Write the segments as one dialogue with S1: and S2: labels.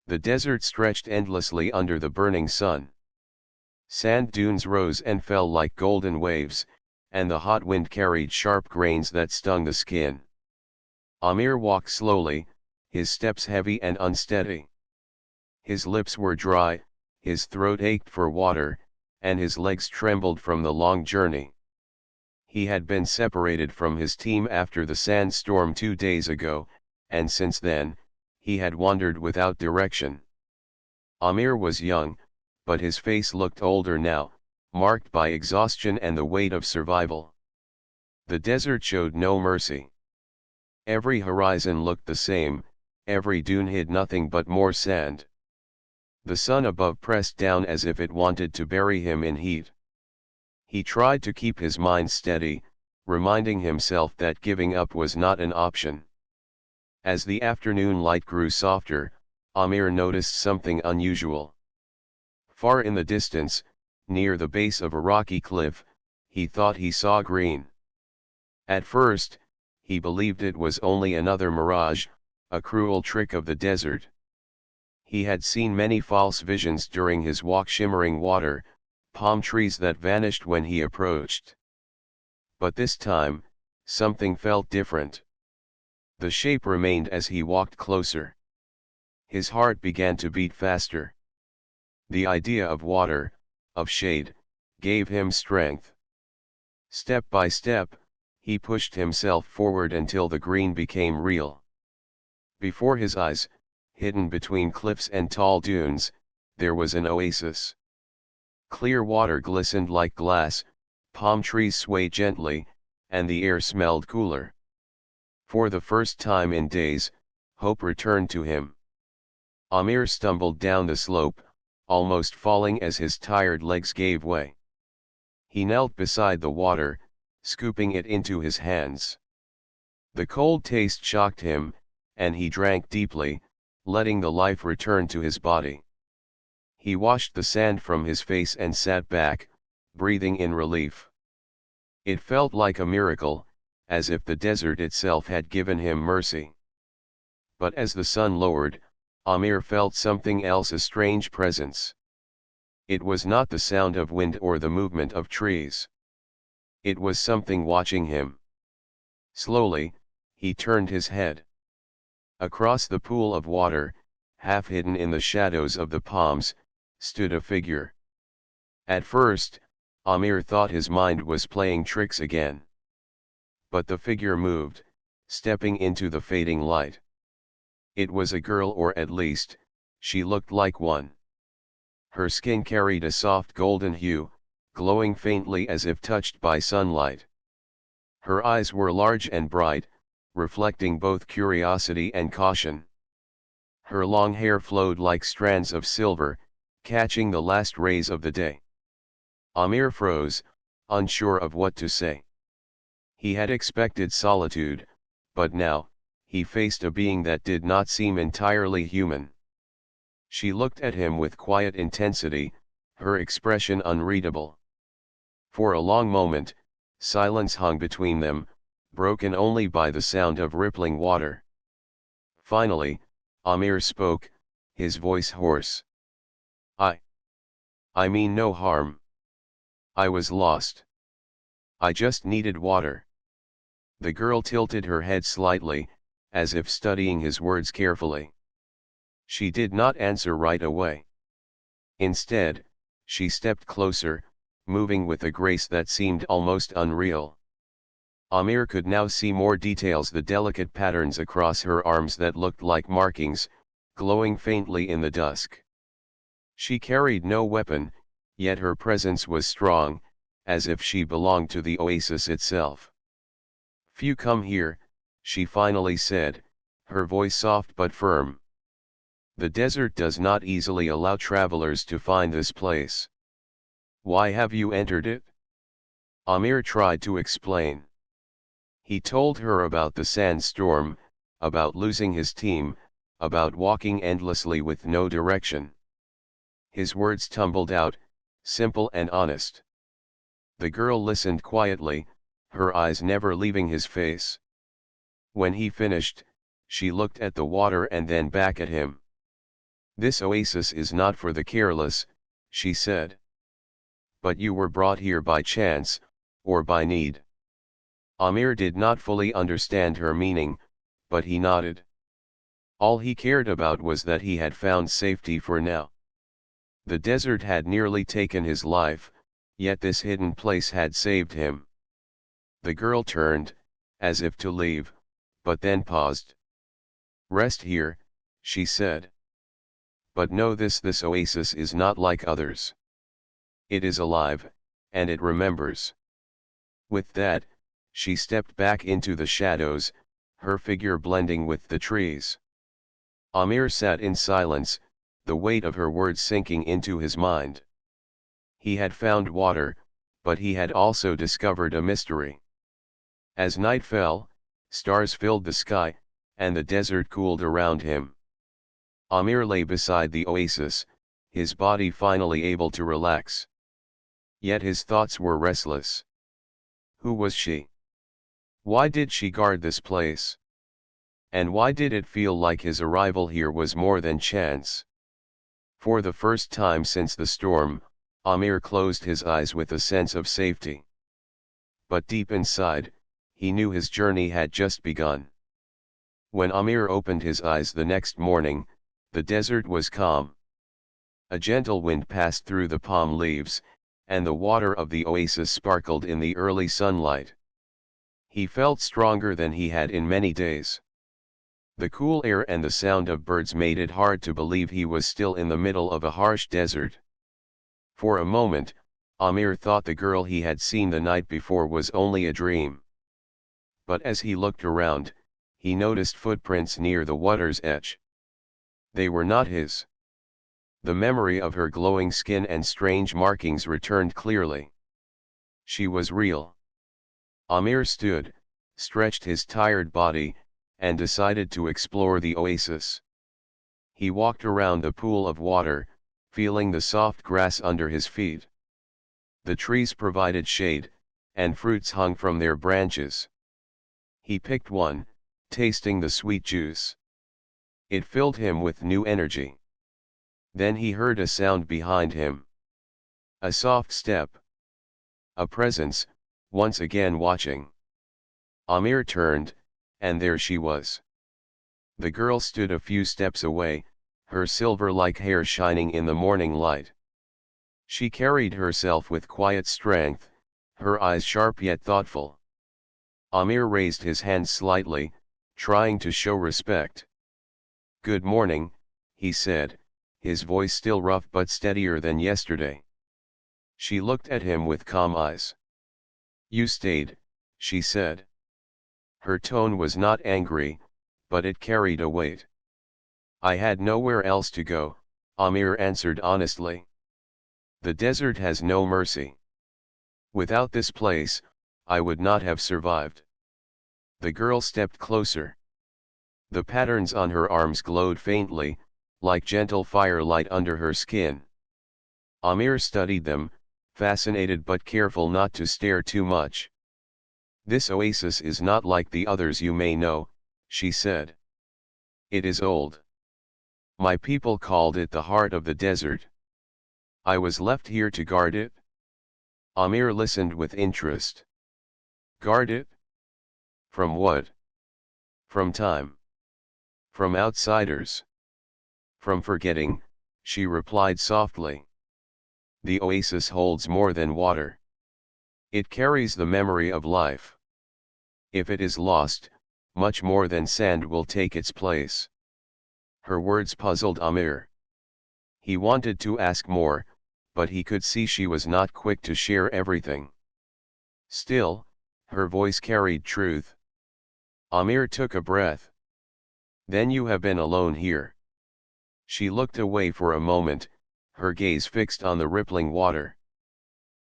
S1: The desert stretched endlessly under the burning sun. Sand dunes rose and fell like golden waves, and the hot wind carried sharp grains that stung the skin. Amir walked slowly, his steps heavy and unsteady. His lips were dry, his throat ached for water, and his legs trembled from the long journey. He had been separated from his team after the sandstorm 2 days ago, and since then, he had wandered without direction. Amir was young, but his face looked older now, marked by exhaustion and the weight of survival. The desert showed no mercy. Every horizon looked the same, every dune hid nothing but more sand. The sun above pressed down as if it wanted to bury him in heat. He tried to keep his mind steady, reminding himself that giving up was not an option. As the afternoon light grew softer, Amir noticed something unusual. Far in the distance, near the base of a rocky cliff, he thought he saw green. At first, he believed it was only another mirage, a cruel trick of the desert. He had seen many false visions during his walk: shimmering water, palm trees that vanished when he approached. But this time, something felt different. The shape remained as he walked closer. His heart began to beat faster. The idea of water, of shade, gave him strength. Step by step, he pushed himself forward until the green became real. Before his eyes, hidden between cliffs and tall dunes, there was an oasis. Clear water glistened like glass, palm trees swayed gently, and the air smelled cooler. For the first time in days, hope returned to him. Amir stumbled down the slope, almost falling as his tired legs gave way. He knelt beside the water, scooping it into his hands. The cold taste shocked him, and he drank deeply, letting the life return to his body. He washed the sand from his face and sat back, breathing in relief. It felt like a miracle, as if the desert itself had given him mercy. But as the sun lowered, Amir felt something else: a strange presence. It was not the sound of wind or the movement of trees. It was something watching him. Slowly, he turned his head. Across the pool of water, half hidden in the shadows of the palms, stood a figure. At first, Amir thought his mind was playing tricks again. But the figure moved, stepping into the fading light. It was a girl, or at least, she looked like one. Her skin carried a soft golden hue, glowing faintly as if touched by sunlight. Her eyes were large and bright, reflecting both curiosity and caution. Her long hair flowed like strands of silver, catching the last rays of the day. Amir froze, unsure of what to say. He had expected solitude, but now, he faced a being that did not seem entirely human. She looked at him with quiet intensity, her expression unreadable. For a long moment, silence hung between them, broken only by the sound of rippling water. Finally, Amir spoke, his voice hoarse. I mean no harm. I was lost. I just needed water." The girl tilted her head slightly, as if studying his words carefully. She did not answer right away. Instead, she stepped closer, moving with a grace that seemed almost unreal. Amir could now see more details: the delicate patterns across her arms that looked like markings, glowing faintly in the dusk. She carried no weapon, yet her presence was strong, as if she belonged to the oasis itself. "Few come here," she finally said, her voice soft but firm. "The desert does not easily allow travelers to find this place. Why have you entered it?" Amir tried to explain. He told her about the sandstorm, about losing his team, about walking endlessly with no direction. His words tumbled out, simple and honest. The girl listened quietly, her eyes never leaving his face. When he finished, she looked at the water and then back at him. "This oasis is not for the careless," she said. "But you were brought here by chance, or by need." Amir did not fully understand her meaning, but he nodded. All he cared about was that he had found safety for now. The desert had nearly taken his life, yet this hidden place had saved him. The girl turned, as if to leave, but then paused. "Rest here," she said. "But know this oasis is not like others. It is alive, and it remembers." With that, she stepped back into the shadows, her figure blending with the trees. Amir sat in silence, the weight of her words sinking into his mind. He had found water, but he had also discovered a mystery. As night fell, stars filled the sky, and the desert cooled around him. Amir lay beside the oasis, his body finally able to relax. Yet his thoughts were restless. Who was she? Why did she guard this place? And why did it feel like his arrival here was more than chance? For the first time since the storm, Amir closed his eyes with a sense of safety. But deep inside, he knew his journey had just begun. When Amir opened his eyes the next morning, the desert was calm. A gentle wind passed through the palm leaves, and the water of the oasis sparkled in the early sunlight. He felt stronger than he had in many days. The cool air and the sound of birds made it hard to believe he was still in the middle of a harsh desert. For a moment, Amir thought the girl he had seen the night before was only a dream. But as he looked around, he noticed footprints near the water's edge. They were not his. The memory of her glowing skin and strange markings returned clearly. She was real. Amir stood, stretched his tired body, and decided to explore the oasis. He walked around the pool of water, feeling the soft grass under his feet. The trees provided shade, and fruits hung from their branches. He picked one, tasting the sweet juice. It filled him with new energy. Then he heard a sound behind him. A soft step. A presence, once again watching. Amir turned, and there she was. The girl stood a few steps away, her silver-like hair shining in the morning light. She carried herself with quiet strength, her eyes sharp yet thoughtful. Amir raised his hand slightly, trying to show respect. "Good morning," he said, his voice still rough but steadier than yesterday. She looked at him with calm eyes. "You stayed," she said. Her tone was not angry, but it carried a weight. "I had nowhere else to go," Amir answered honestly. "The desert has no mercy. Without this place, I would not have survived." The girl stepped closer. The patterns on her arms glowed faintly, like gentle firelight under her skin. Amir studied them, fascinated but careful not to stare too much. "This oasis is not like the others you may know," she said. "It is old. My people called it the heart of the desert. I was left here to guard it." Amir listened with interest. "Guard it? From what?" "From time. From outsiders. From forgetting," she replied softly. "The oasis holds more than water. It carries the memory of life. If it is lost, much more than sand will take its place." Her words puzzled Amir. He wanted to ask more, but he could see she was not quick to share everything. Still, her voice carried truth. Amir took a breath. "Then you have been alone here." She looked away for a moment, her gaze fixed on the rippling water.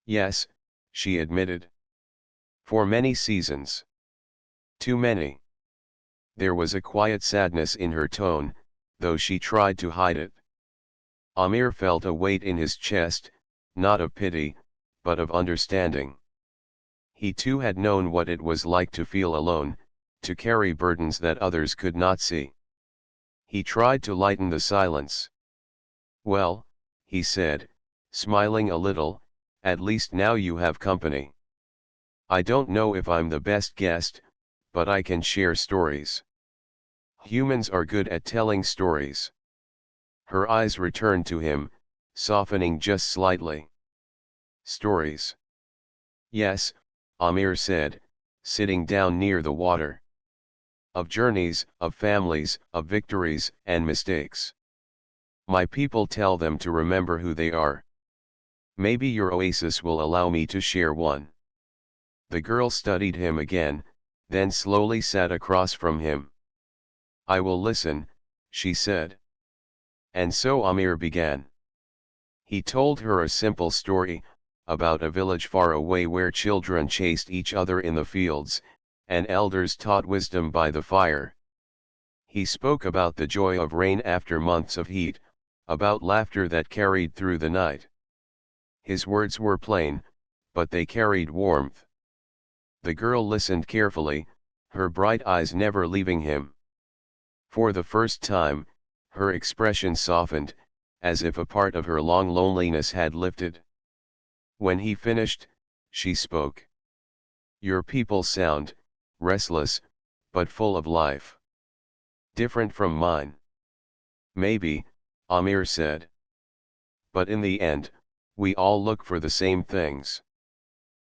S1: "Yes," she admitted. "For many seasons. Too many." There was a quiet sadness in her tone, though she tried to hide it. Amir felt a weight in his chest, not of pity, but of understanding. He too had known what it was like to feel alone, to carry burdens that others could not see. He tried to lighten the silence. Well, he said, smiling a little, at least now you have company. I don't know if I'm the best guest, but I can share stories. Humans are good at telling stories. Her eyes returned to him, softening just slightly. Stories. Yes, Amir said, sitting down near the water. Of journeys, of families, of victories, and mistakes. My people tell them to remember who they are. Maybe your oasis will allow me to share one. The girl studied him again, then slowly sat across from him. I will listen, she said. And so Amir began. He told her a simple story, about a village far away where children chased each other in the fields, and elders taught wisdom by the fire. He spoke about the joy of rain after months of heat, about laughter that carried through the night. His words were plain, but they carried warmth. The girl listened carefully, her bright eyes never leaving him. For the first time, her expression softened, as if a part of her long loneliness had lifted. When he finished, she spoke. Your people sound restless, but full of life. Different from mine. Maybe, Amir said. But in the end, we all look for the same things.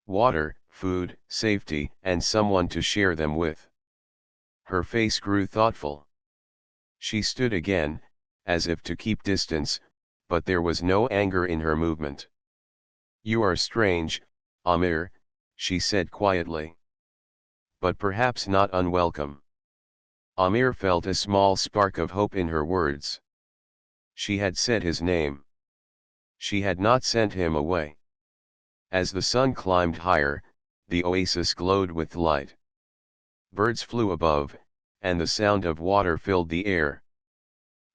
S1: Water, food, safety, and someone to share them with. Her face grew thoughtful. She stood again, as if to keep distance, but there was no anger in her movement. You are strange, Amir, she said quietly. But perhaps not unwelcome. Amir felt a small spark of hope in her words. She had said his name. She had not sent him away. As the sun climbed higher, the oasis glowed with light. Birds flew above, and the sound of water filled the air.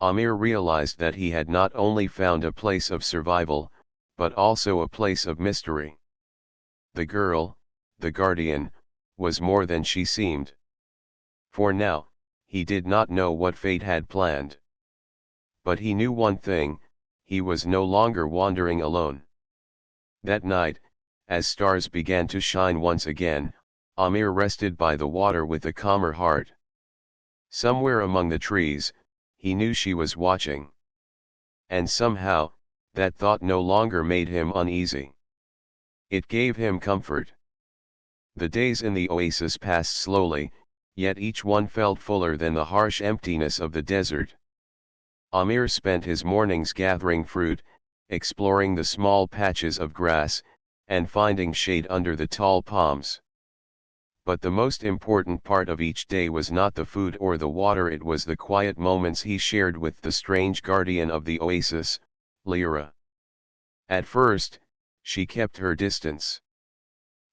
S1: Amir realized that he had not only found a place of survival, but also a place of mystery. The girl, the guardian, was more than she seemed. For now, he did not know what fate had planned. But he knew one thing, he was no longer wandering alone. That night, as stars began to shine once again, Amir rested by the water with a calmer heart. Somewhere among the trees, he knew she was watching. And somehow, that thought no longer made him uneasy. It gave him comfort. The days in the oasis passed slowly, yet each one felt fuller than the harsh emptiness of the desert. Amir spent his mornings gathering fruit, exploring the small patches of grass, and finding shade under the tall palms. But the most important part of each day was not the food or the water, it was the quiet moments he shared with the strange guardian of the oasis, Lyra. At first, she kept her distance.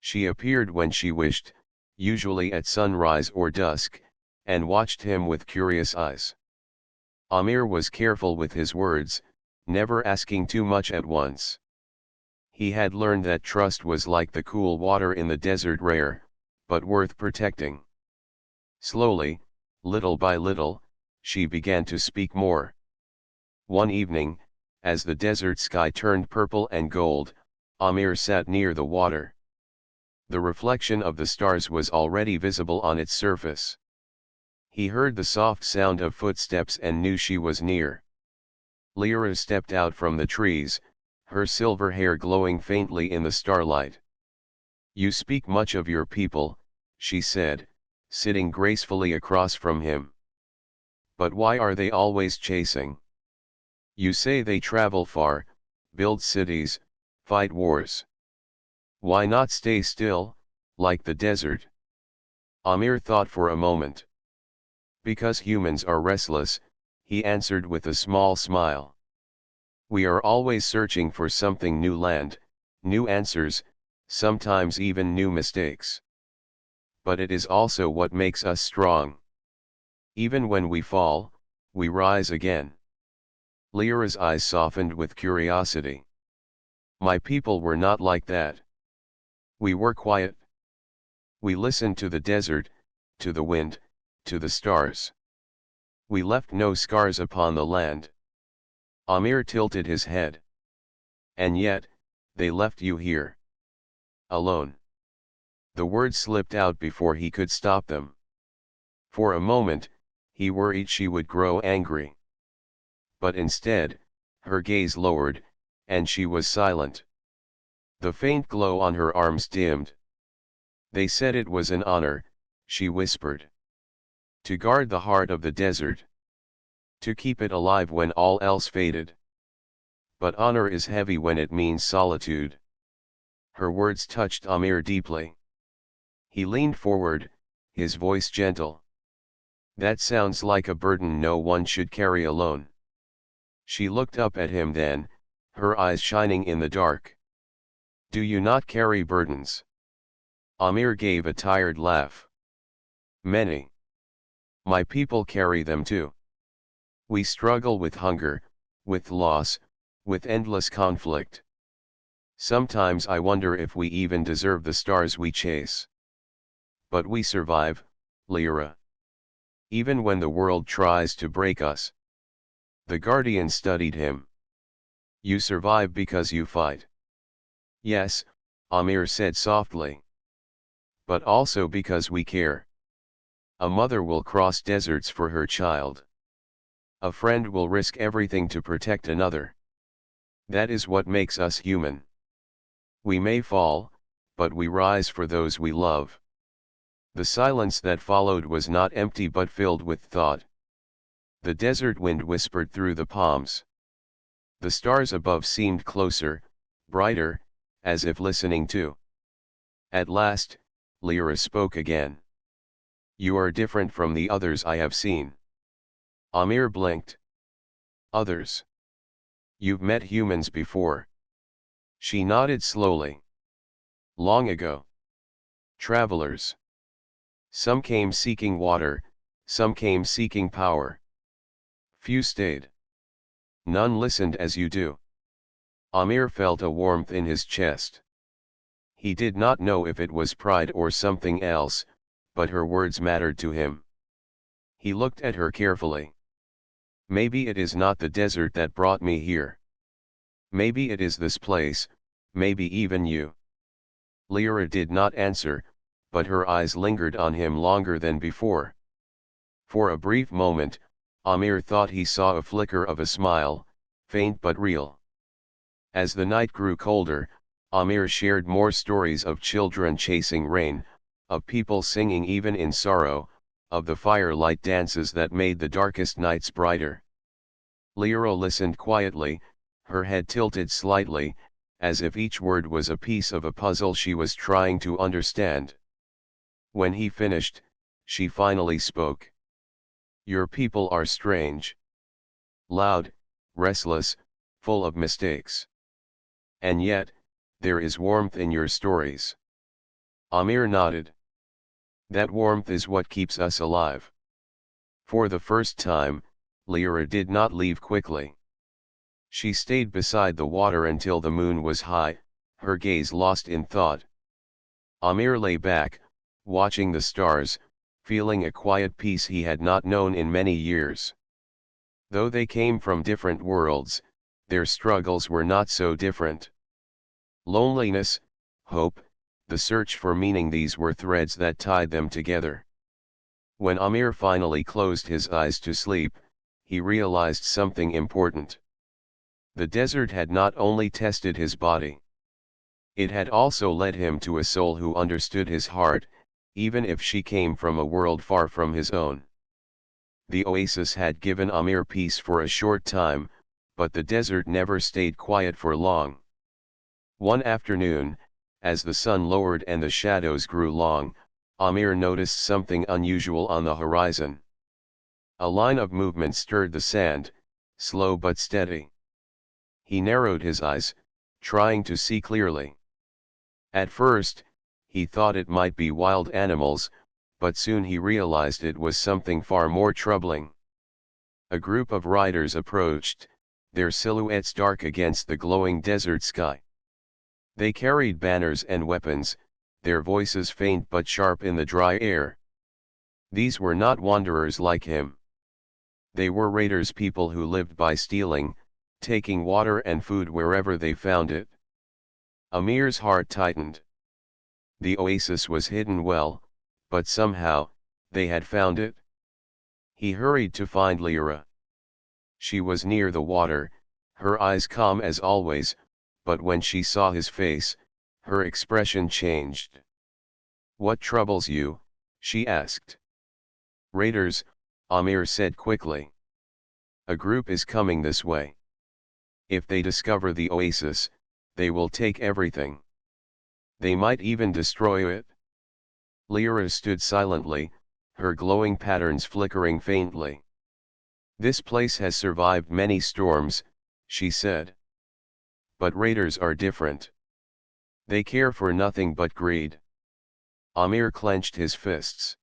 S1: She appeared when she wished, usually at sunrise or dusk, and watched him with curious eyes. Amir was careful with his words, never asking too much at once. He had learned that trust was like the cool water in the desert, rare, but worth protecting. Slowly, little by little, she began to speak more. One evening, as the desert sky turned purple and gold, Amir sat near the water. The reflection of the stars was already visible on its surface. He heard the soft sound of footsteps and knew she was near. Lyra stepped out from the trees, her silver hair glowing faintly in the starlight. You speak much of your people, she said, sitting gracefully across from him. But why are they always chasing? You say they travel far, build cities, fight wars. Why not stay still, like the desert? Amir thought for a moment. Because humans are restless, he answered with a small smile. We are always searching for something new, land, new answers, sometimes even new mistakes. But it is also what makes us strong. Even when we fall, we rise again. Lyra's eyes softened with curiosity. My people were not like that. We were quiet. We listened to the desert, to the wind, to the stars. We left no scars upon the land. Amir tilted his head. And yet, they left you here. Alone. The words slipped out before he could stop them. For a moment, he worried she would grow angry. But instead, her gaze lowered, and she was silent. The faint glow on her arms dimmed. They said it was an honor, she whispered. To guard the heart of the desert. To keep it alive when all else faded. But honor is heavy when it means solitude. Her words touched Amir deeply. He leaned forward, his voice gentle. That sounds like a burden no one should carry alone. She looked up at him then, her eyes shining in the dark. Do you not carry burdens? Amir gave a tired laugh. Many. My people carry them too. We struggle with hunger, with loss, with endless conflict. Sometimes I wonder if we even deserve the stars we chase. But we survive, Lyra. Even when the world tries to break us. The Guardian studied him. You survive because you fight. Yes, Amir said softly. But also because we care. A mother will cross deserts for her child. A friend will risk everything to protect another. That is what makes us human. We may fall, but we rise for those we love. The silence that followed was not empty but filled with thought. The desert wind whispered through the palms. The stars above seemed closer, brighter, as if listening too. At last, Lyra spoke again. You are different from the others I have seen. Amir blinked. Others? You've met humans before. She nodded slowly. Long ago. Travelers. Some came seeking water, some came seeking power. Few stayed. None listened as you do. Amir felt a warmth in his chest. He did not know if it was pride or something else, but her words mattered to him. He looked at her carefully. Maybe it is not the desert that brought me here. Maybe it is this place, maybe even you. Lyra did not answer, but her eyes lingered on him longer than before. For a brief moment, Amir thought he saw a flicker of a smile, faint but real. As the night grew colder, Amir shared more stories of children chasing rain, of people singing even in sorrow, of the firelight dances that made the darkest nights brighter. Lyra listened quietly, her head tilted slightly, as if each word was a piece of a puzzle she was trying to understand. When he finished, she finally spoke. Your people are strange. Loud, restless, full of mistakes. And yet, there is warmth in your stories. Amir nodded. That warmth is what keeps us alive. For the first time, Lyra did not leave quickly. She stayed beside the water until the moon was high, her gaze lost in thought. Amir lay back, watching the stars, feeling a quiet peace he had not known in many years. Though they came from different worlds, their struggles were not so different. Loneliness, hope, the search for meaning, these were threads that tied them together. When Amir finally closed his eyes to sleep, he realized something important. The desert had not only tested his body. It had also led him to a soul who understood his heart, even if she came from a world far from his own. The oasis had given Amir peace for a short time, but the desert never stayed quiet for long. One afternoon, as the sun lowered and the shadows grew long, Amir noticed something unusual on the horizon. A line of movement stirred the sand, slow but steady. He narrowed his eyes, trying to see clearly. At first, he thought it might be wild animals, but soon he realized it was something far more troubling. A group of riders approached, their silhouettes dark against the glowing desert sky. They carried banners and weapons, their voices faint but sharp in the dry air. These were not wanderers like him. They were raiders, people who lived by stealing, taking water and food wherever they found it. Amir's heart tightened. The oasis was hidden well, but somehow, they had found it. He hurried to find Lyra. She was near the water, her eyes calm as always, but when she saw his face, her expression changed. "What troubles you?" she asked. "Raiders," Amir said quickly. "A group is coming this way. If they discover the oasis, they will take everything. They might even destroy it." Lyra stood silently, her glowing patterns flickering faintly. "This place has survived many storms," she said. "But raiders are different. They care for nothing but greed." Amir clenched his fists.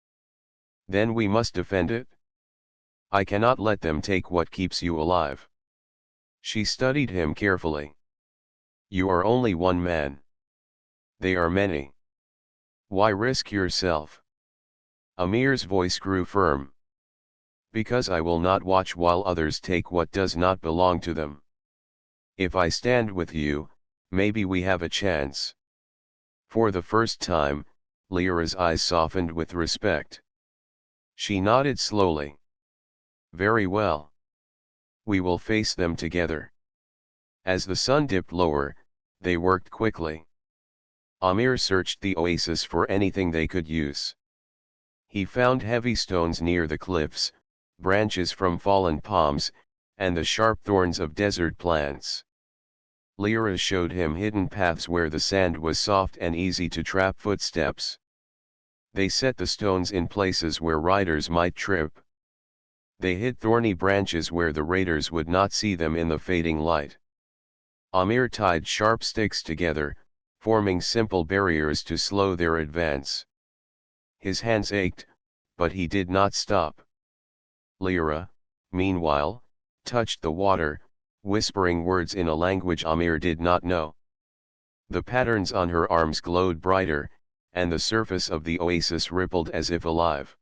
S1: "Then we must defend it? I cannot let them take what keeps you alive." She studied him carefully. "You are only one man. They are many. Why risk yourself?" Amir's voice grew firm. "Because I will not watch while others take what does not belong to them. If I stand with you, maybe we have a chance." For the first time, Lyra's eyes softened with respect. She nodded slowly. "Very well. We will face them together." As the sun dipped lower, they worked quickly. Amir searched the oasis for anything they could use. He found heavy stones near the cliffs, branches from fallen palms, and the sharp thorns of desert plants. Lyra showed him hidden paths where the sand was soft and easy to trap footsteps. They set the stones in places where riders might trip. They hid thorny branches where the raiders would not see them in the fading light. Amir tied sharp sticks together, forming simple barriers to slow their advance. His hands ached, but he did not stop. Lyra, meanwhile, touched the water, whispering words in a language Amir did not know. The patterns on her arms glowed brighter, and the surface of the oasis rippled as if alive.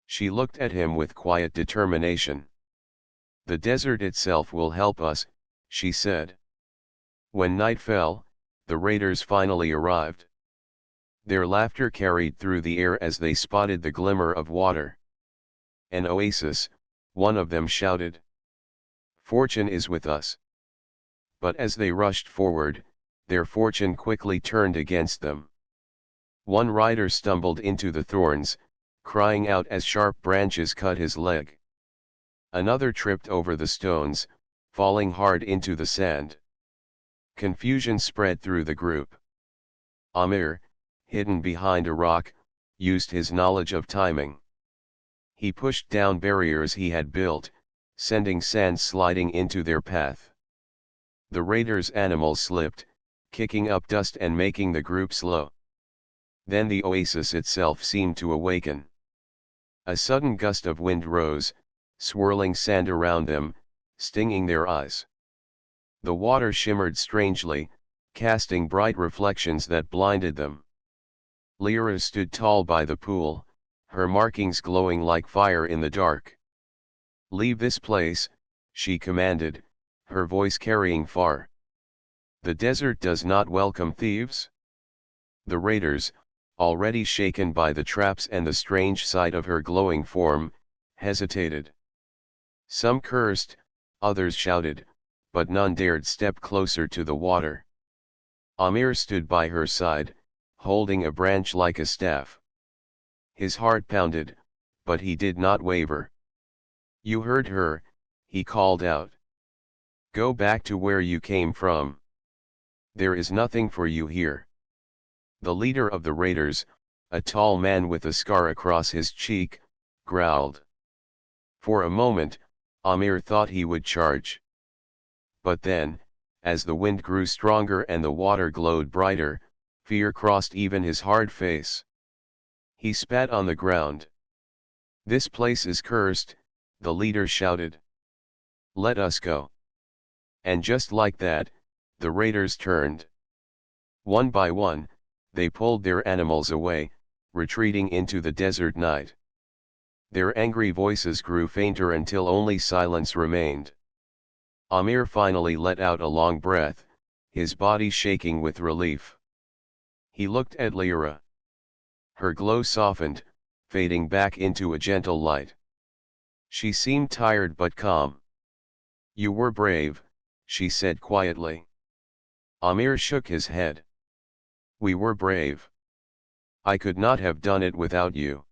S1: She looked at him with quiet determination. "The desert itself will help us," she said. When night fell, the raiders finally arrived. Their laughter carried through the air as they spotted the glimmer of water. "An oasis," one of them shouted. "Fortune is with us." But as they rushed forward, their fortune quickly turned against them. One rider stumbled into the thorns, crying out as sharp branches cut his leg. Another tripped over the stones, falling hard into the sand. Confusion spread through the group. Amir, hidden behind a rock, used his knowledge of timing. He pushed down barriers he had built, sending sand sliding into their path. The raiders' animals slipped, kicking up dust and making the group slow. Then the oasis itself seemed to awaken. A sudden gust of wind rose, swirling sand around them, stinging their eyes. The water shimmered strangely, casting bright reflections that blinded them. Lyra stood tall by the pool, her markings glowing like fire in the dark. "Leave this place," she commanded, her voice carrying far. "The desert does not welcome thieves." The raiders, already shaken by the traps and the strange sight of her glowing form, hesitated. Some cursed, others shouted, but none dared step closer to the water. Amir stood by her side, holding a branch like a staff. His heart pounded, but he did not waver. "You heard her," he called out. "Go back to where you came from. There is nothing for you here." The leader of the raiders, a tall man with a scar across his cheek, growled. For a moment, Amir thought he would charge. But then, as the wind grew stronger and the water glowed brighter, fear crossed even his hard face. He spat on the ground. "This place is cursed," the leader shouted. "Let us go." And just like that, the raiders turned. One by one, they pulled their animals away, retreating into the desert night. Their angry voices grew fainter until only silence remained. Amir finally let out a long breath, his body shaking with relief. He looked at Lyra. Her glow softened, fading back into a gentle light. She seemed tired but calm. "You were brave," she said quietly. Amir shook his head. "We were brave. I could not have done it without you."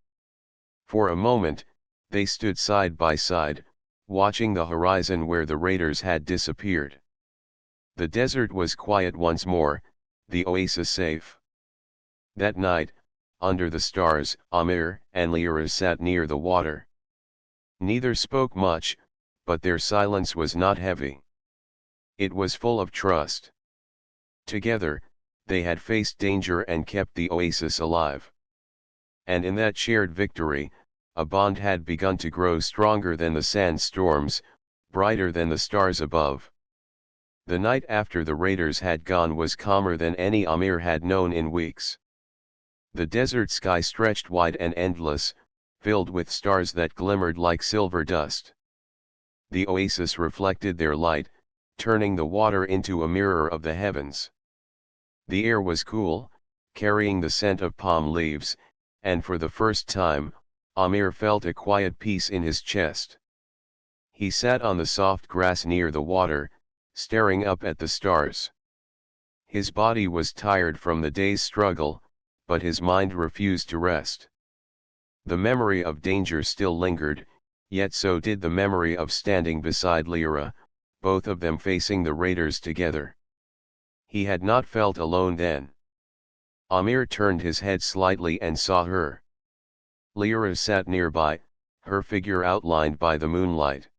S1: For a moment, they stood side by side, watching the horizon where the raiders had disappeared. The desert was quiet once more, the oasis safe. That night, under the stars, Amir and Lyra sat near the water. Neither spoke much, but their silence was not heavy. It was full of trust. Together, they had faced danger and kept the oasis alive. And in that shared victory, a bond had begun to grow stronger than the sandstorms, brighter than the stars above. The night after the raiders had gone was calmer than any Amir had known in weeks. The desert sky stretched wide and endless, filled with stars that glimmered like silver dust. The oasis reflected their light, turning the water into a mirror of the heavens. The air was cool, carrying the scent of palm leaves, and for the first time, Amir felt a quiet peace in his chest. He sat on the soft grass near the water, staring up at the stars. His body was tired from the day's struggle, but his mind refused to rest. The memory of danger still lingered, yet so did the memory of standing beside Lyra, both of them facing the raiders together. He had not felt alone then. Amir turned his head slightly and saw her. Lyra sat nearby, her figure outlined by the moonlight.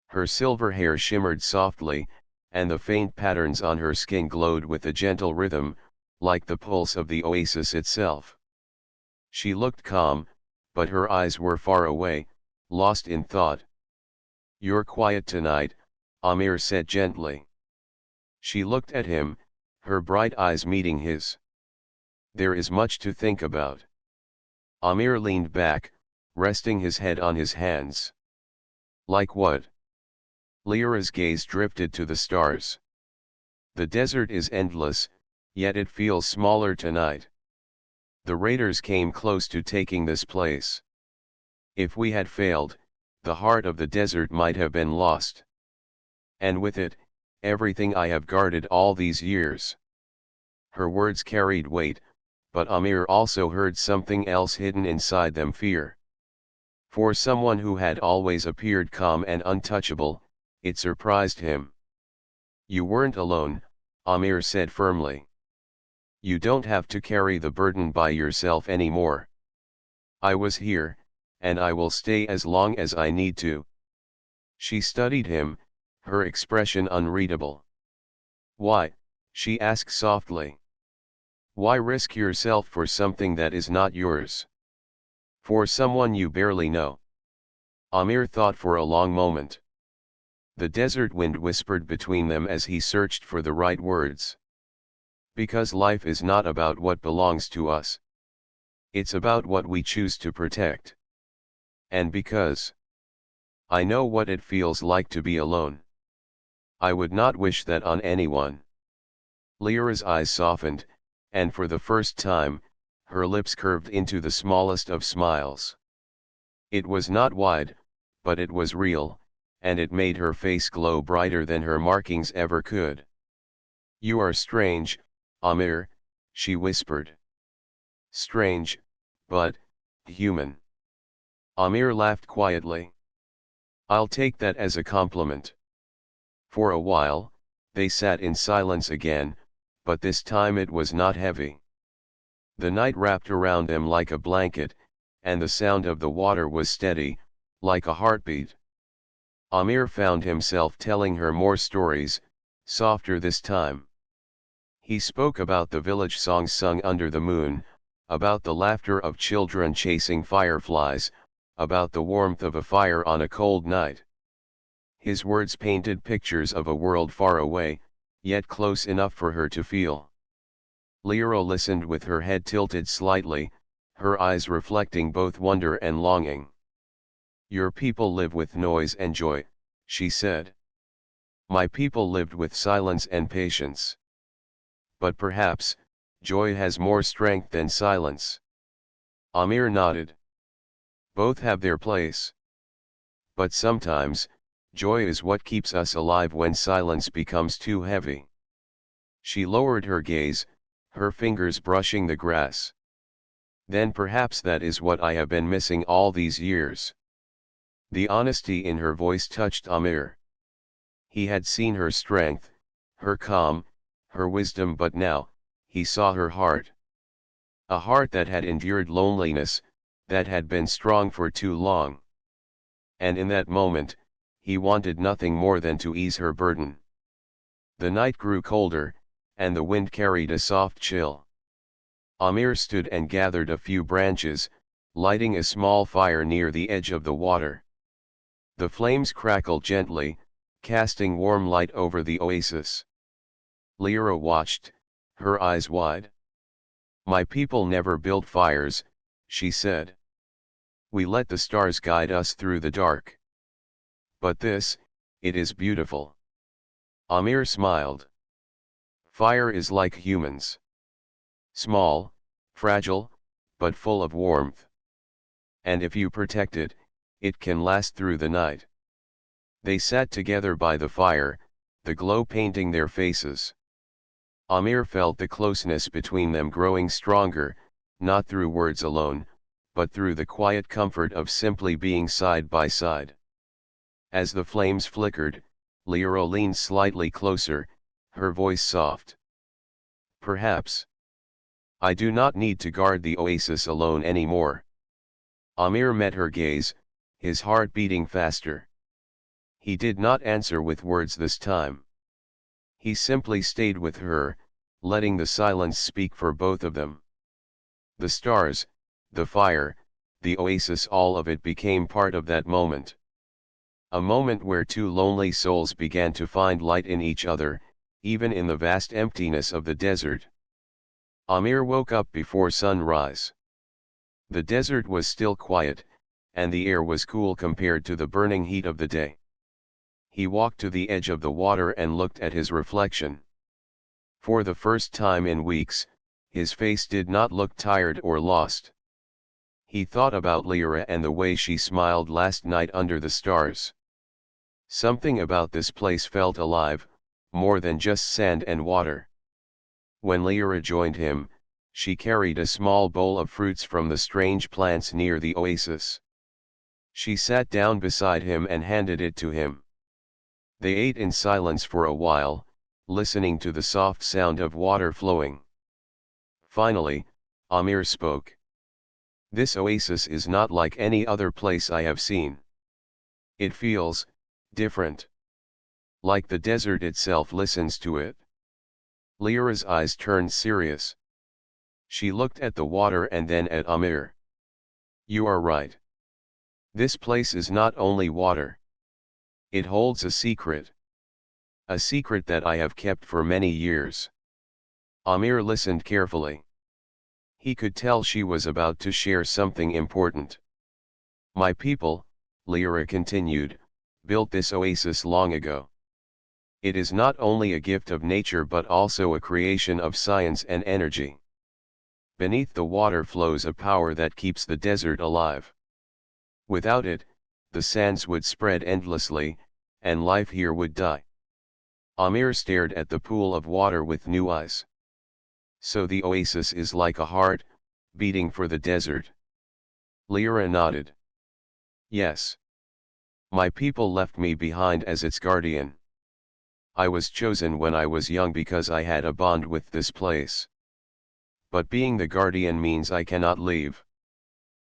S1: Her silver hair shimmered softly, and the faint patterns on her skin glowed with a gentle rhythm, like the pulse of the oasis itself. She looked calm, but her eyes were far away, lost in thought. "You're quiet tonight," Amir said gently. She looked at him, her bright eyes meeting his. "There is much to think about." Amir leaned back, resting his head on his hands. "Like what?" Lyra's gaze drifted to the stars. "The desert is endless, yet it feels smaller tonight. The raiders came close to taking this place. If we had failed, the heart of the desert might have been lost. And with it, everything I have guarded all these years." Her words carried weight, but Amir also heard something else hidden inside them: fear. For someone who had always appeared calm and untouchable, it surprised him. "You weren't alone," Amir said firmly. "You don't have to carry the burden by yourself anymore. I was here, and I will stay as long as I need to." She studied him, her expression unreadable. "Why?" she asked softly. "Why risk yourself for something that is not yours? For someone you barely know?" Amir thought for a long moment. The desert wind whispered between them as he searched for the right words. "Because life is not about what belongs to us. It's about what we choose to protect. And because I know what it feels like to be alone. I would not wish that on anyone." Lyra's eyes softened, and for the first time, her lips curved into the smallest of smiles. It was not wide, but it was real, and it made her face glow brighter than her markings ever could. "You are strange, Amir," she whispered. "Strange, but human." Amir laughed quietly. "I'll take that as a compliment." For a while, they sat in silence again, but this time it was not heavy. The night wrapped around them like a blanket, and the sound of the water was steady, like a heartbeat. Amir found himself telling her more stories, softer this time. He spoke about the village songs sung under the moon, about the laughter of children chasing fireflies, about the warmth of a fire on a cold night. His words painted pictures of a world far away, yet close enough for her to feel. Lyra listened with her head tilted slightly, her eyes reflecting both wonder and longing. "Your people live with noise and joy," she said. My people lived with silence and patience. But perhaps, joy has more strength than silence. Amir nodded. Both have their place. But sometimes, joy is what keeps us alive when silence becomes too heavy. She lowered her gaze, her fingers brushing the grass. Then perhaps that is what I have been missing all these years. The honesty in her voice touched Amir. He had seen her strength, her calm, her wisdom, but now, he saw her heart. A heart that had endured loneliness, that had been strong for too long. And in that moment, he wanted nothing more than to ease her burden. The night grew colder, and the wind carried a soft chill. Amir stood and gathered a few branches, lighting a small fire near the edge of the water. The flames crackled gently, casting warm light over the oasis. Lyra watched, her eyes wide. "My people never built fires," she said. "We let the stars guide us through the dark. But this, it is beautiful." Amir smiled. "Fire is like humans. Small, fragile, but full of warmth. And if you protect it, it can last through the night." They sat together by the fire, the glow painting their faces. Amir felt the closeness between them growing stronger, not through words alone, but through the quiet comfort of simply being side by side. As the flames flickered, Lyra leaned slightly closer, her voice soft. "Perhaps I do not need to guard the oasis alone anymore." Amir met her gaze, his heart beating faster. He did not answer with words this time. He simply stayed with her, letting the silence speak for both of them. The stars, the fire, the oasis, all of it became part of that moment. A moment where two lonely souls began to find light in each other, even in the vast emptiness of the desert. Amir woke up before sunrise. The desert was still quiet, and the air was cool compared to the burning heat of the day. He walked to the edge of the water and looked at his reflection. For the first time in weeks, his face did not look tired or lost. He thought about Lyra and the way she smiled last night under the stars. Something about this place felt alive, more than just sand and water. When Lyra joined him, she carried a small bowl of fruits from the strange plants near the oasis. She sat down beside him and handed it to him. They ate in silence for a while, listening to the soft sound of water flowing. Finally, Amir spoke. "This oasis is not like any other place I have seen. It feels different. Like the desert itself listens to it." Lyra's eyes turned serious. She looked at the water and then at Amir. "You are right. This place is not only water. It holds a secret. A secret that I have kept for many years." Amir listened carefully. He could tell she was about to share something important. "My people," Lyra continued, "built this oasis long ago. It is not only a gift of nature but also a creation of science and energy. Beneath the water flows a power that keeps the desert alive. Without it, the sands would spread endlessly, and life here would die." Amir stared at the pool of water with new eyes. "So the oasis is like a heart, beating for the desert." Lyra nodded. "Yes. My people left me behind as its guardian. I was chosen when I was young because I had a bond with this place. But being the guardian means I cannot leave.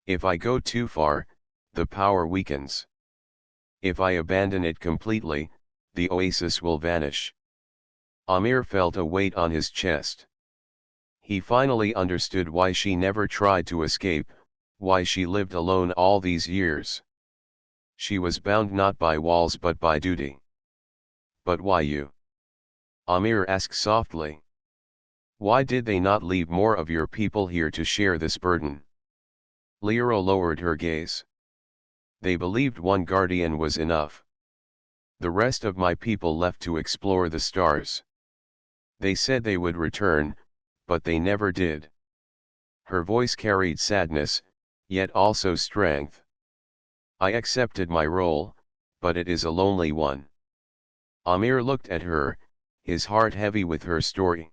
S1: If I go too far, the power weakens. If I abandon it completely, the oasis will vanish." Amir felt a weight on his chest. He finally understood why she never tried to escape, why she lived alone all these years. She was bound not by walls but by duty. "But why you?" Amir asked softly. "Why did they not leave more of your people here to share this burden?" Lyra lowered her gaze. "They believed one guardian was enough. The rest of my people left to explore the stars. They said they would return, but they never did. Her voice carried sadness, yet also strength. I accepted my role, but it is a lonely one. Amir looked at her, his heart heavy with her story.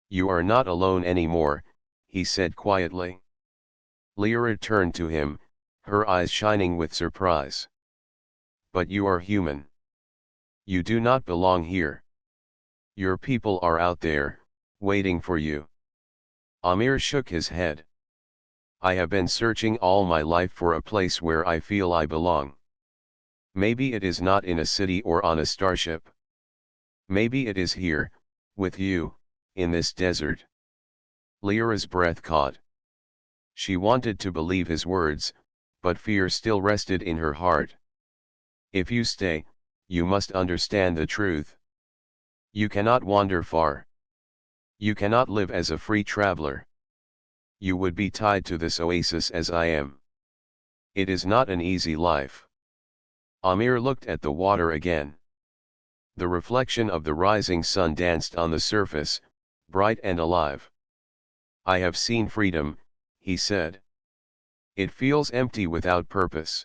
S1: You are not alone anymore, he said quietly. Lyra turned to him, her eyes shining with surprise. But you are human. You do not belong here. Your people are out there, waiting for you. Amir shook his head. I have been searching all my life for a place where I feel I belong. Maybe it is not in a city or on a starship. Maybe it is here, with you, in this desert. Lyra's breath caught. She wanted to believe his words, but fear still rested in her heart. If you stay, you must understand the truth. You cannot wander far. You cannot live as a free traveler. You would be tied to this oasis as I am. It is not an easy life. Amir looked at the water again. The reflection of the rising sun danced on the surface, bright and alive. I have seen freedom, he said. It feels empty without purpose.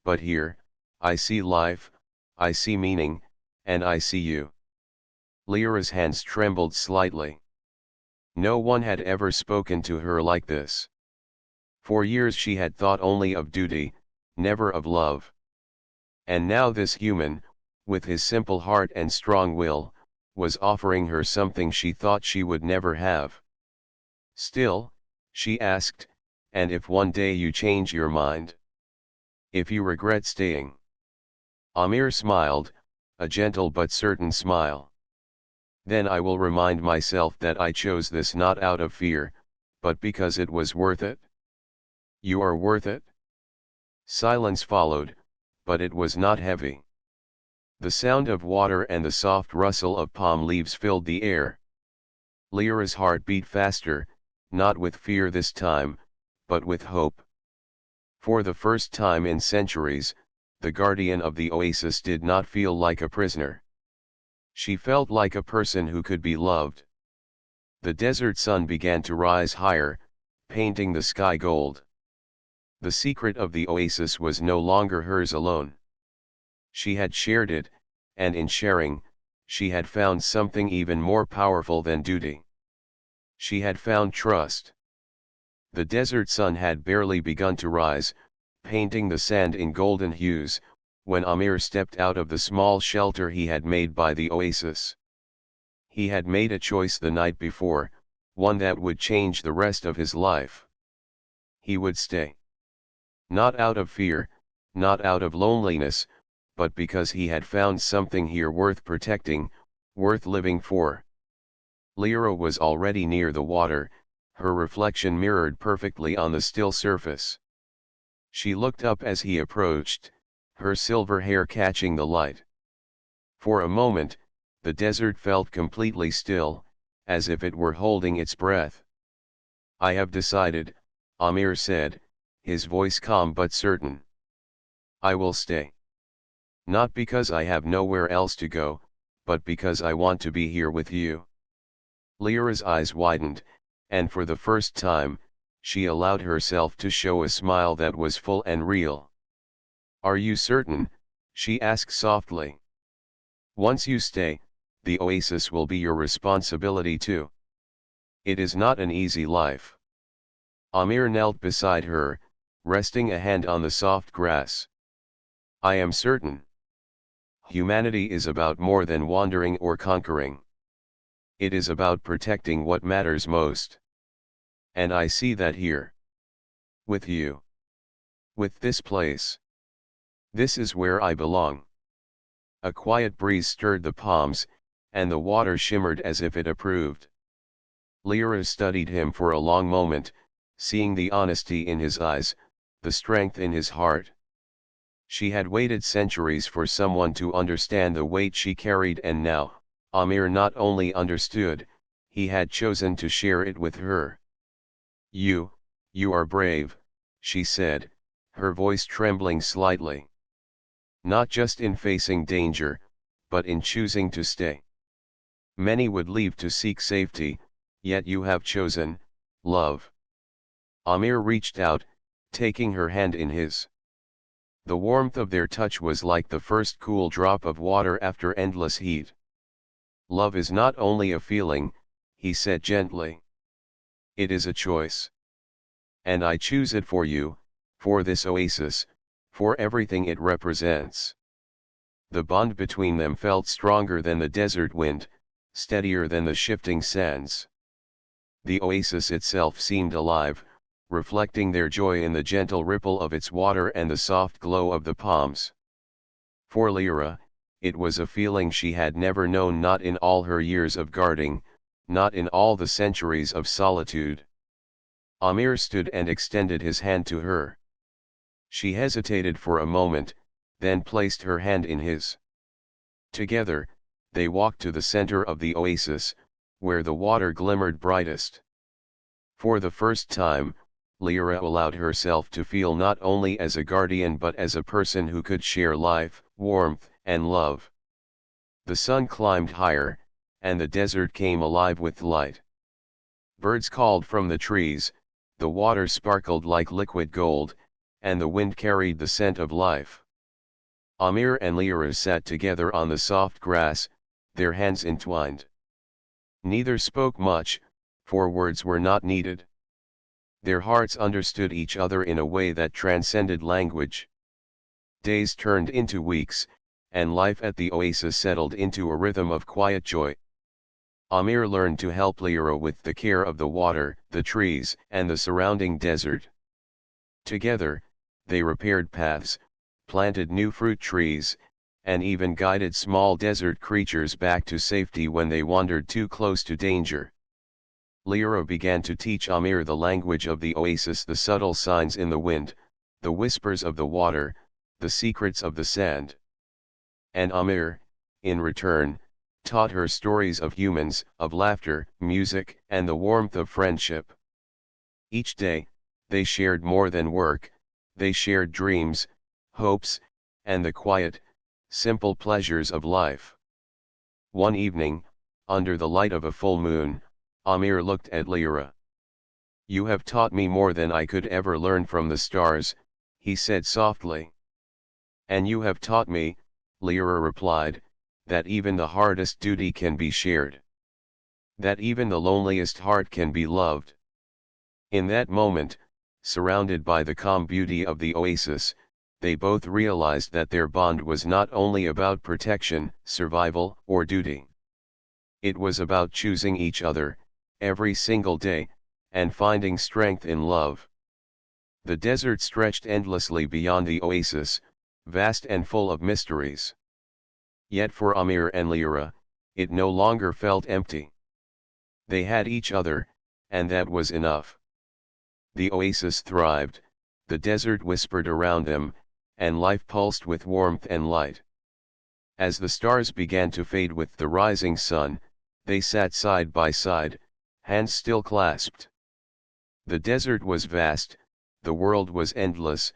S1: But here, I see life, I see meaning, and I see you. Lyra's hands trembled slightly. No one had ever spoken to her like this. For years she had thought only of duty, never of love. And now this human, with his simple heart and strong will, was offering her something she thought she would never have. Still, she asked, and if one day you change your mind? If you regret staying? Amir smiled, a gentle but certain smile. Then I will remind myself that I chose this not out of fear, but because it was worth it. You are worth it? Silence followed, but it was not heavy. The sound of water and the soft rustle of palm leaves filled the air. Lyra's heart beat faster, not with fear this time, but with hope. For the first time in centuries, the guardian of the oasis did not feel like a prisoner. She felt like a person who could be loved. The desert sun began to rise higher, painting the sky gold. The secret of the oasis was no longer hers alone. She had shared it, and in sharing, she had found something even more powerful than duty. She had found trust. The desert sun had barely begun to rise, painting the sand in golden hues, when Amir stepped out of the small shelter he had made by the oasis. He had made a choice the night before, one that would change the rest of his life. He would stay. Not out of fear, not out of loneliness, but because he had found something here worth protecting, worth living for. Lyra was already near the water, her reflection mirrored perfectly on the still surface. She looked up as he approached, her silver hair catching the light. For a moment, the desert felt completely still, as if it were holding its breath. I have decided, Amir said, his voice calm but certain. I will stay. Not because I have nowhere else to go, but because I want to be here with you. Lyra's eyes widened, and for the first time, she allowed herself to show a smile that was full and real. Are you certain? She asked softly. Once you stay, the oasis will be your responsibility too. It is not an easy life. Amir knelt beside her, resting a hand on the soft grass. I am certain. Humanity is about more than wandering or conquering. It is about protecting what matters most. And I see that here. With you. With this place. This is where I belong. A quiet breeze stirred the palms, and the water shimmered as if it approved. Lyra studied him for a long moment, seeing the honesty in his eyes, the strength in his heart. She had waited centuries for someone to understand the weight she carried, and now, Amir not only understood, he had chosen to share it with her. You are brave, she said, her voice trembling slightly. Not just in facing danger, but in choosing to stay. Many would leave to seek safety, yet you have chosen love. Amir reached out, taking her hand in his. The warmth of their touch was like the first cool drop of water after endless heat. Love is not only a feeling, he said gently. It is a choice. And I choose it for you, for this oasis, for everything it represents. The bond between them felt stronger than the desert wind, steadier than the shifting sands. The oasis itself seemed alive, reflecting their joy in the gentle ripple of its water and the soft glow of the palms. For Lyra, it was a feeling she had never known, not in all her years of guarding, not in all the centuries of solitude. Amir stood and extended his hand to her. She hesitated for a moment, then placed her hand in his. Together, they walked to the center of the oasis, where the water glimmered brightest. For the first time, Lyra allowed herself to feel not only as a guardian but as a person who could share life, warmth, and love. The sun climbed higher, and the desert came alive with light. Birds called from the trees, the water sparkled like liquid gold, and the wind carried the scent of life. Amir and Lyra sat together on the soft grass, their hands entwined. Neither spoke much, for words were not needed. Their hearts understood each other in a way that transcended language. Days turned into weeks, and life at the oasis settled into a rhythm of quiet joy. Amir learned to help Lyra with the care of the water, the trees, and the surrounding desert. Together, they repaired paths, planted new fruit trees, and even guided small desert creatures back to safety when they wandered too close to danger. Lyra began to teach Amir the language of the oasis, the subtle signs in the wind, the whispers of the water, the secrets of the sand. And Amir, in return, taught her stories of humans, of laughter, music, and the warmth of friendship. Each day, they shared more than work, they shared dreams, hopes, and the quiet, simple pleasures of life. One evening, under the light of a full moon, Amir looked at Lyra. "You have taught me more than I could ever learn from the stars," he said softly. "And you have taught me," Lyra replied, "that even the hardest duty can be shared. That even the loneliest heart can be loved." In that moment, surrounded by the calm beauty of the oasis, they both realized that their bond was not only about protection, survival, or duty. It was about choosing each other, every single day, and finding strength in love. The desert stretched endlessly beyond the oasis, vast and full of mysteries. Yet for Amir and Lyra, it no longer felt empty. They had each other, and that was enough. The oasis thrived, the desert whispered around them, and life pulsed with warmth and light. As the stars began to fade with the rising sun, they sat side by side, hands still clasped. The desert was vast, the world was endless,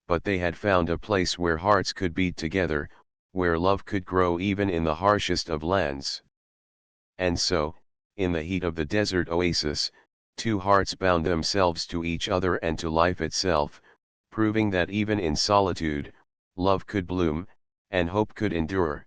S1: but they had found a place where hearts could beat together, where love could grow even in the harshest of lands. And so, in the heat of the desert oasis, two hearts bound themselves to each other and to life itself, proving that even in solitude, love could bloom, and hope could endure.